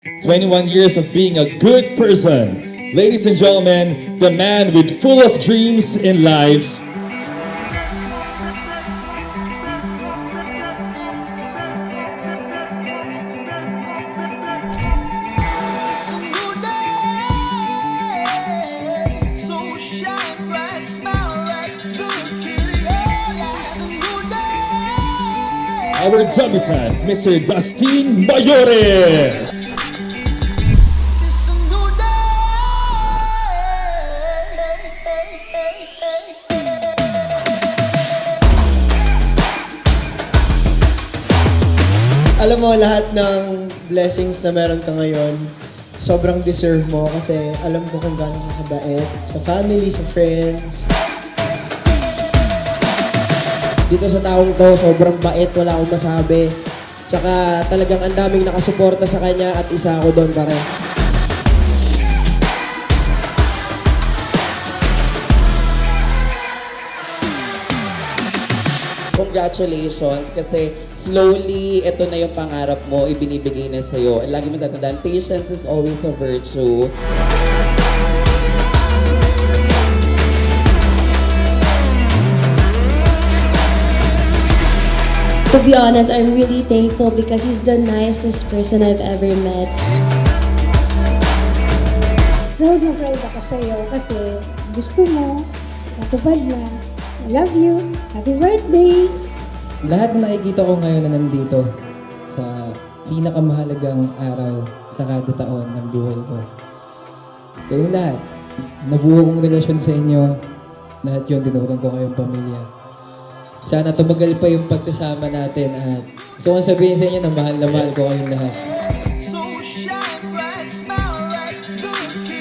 21 years of being a good person. Ladies and gentlemen, the man with full of dreams in life. Our debutant, Mr. Dustin Mayores. Alam mo, lahat ng blessings na meron ka ngayon, sobrang deserve mo kasi alam ko kung gaano ka kabait sa family, sa friends. Dito sa taong to, sobrang bait, wala akong masabi. Tsaka talagang ang daming nakasuporta sa kanya at isa ako doon pa rin. Congratulations kasi slowly ito na yung pangarap mo, ibinibigay na sa'yo. Lagi mo tatandaan, patience is always a virtue. To be honest, I'm really thankful because he's the nicest person I've ever met. Proud na proud ako sa iyo kasi gusto mo, natupad na. I love you. Happy birthday! Lahat na nakikita ko ngayon na nandito sa pinakamahalagang araw sa kada taon ng buhay ko. Kayong lahat, nabuo kong relasyon sa inyo, lahat yun dinuruan ko kayong pamilya. Sana tumagal pa yung pagsasama natin at gusto kong sabihin sa inyo na mahal ko kayong lahat. So shine bright, smile like good.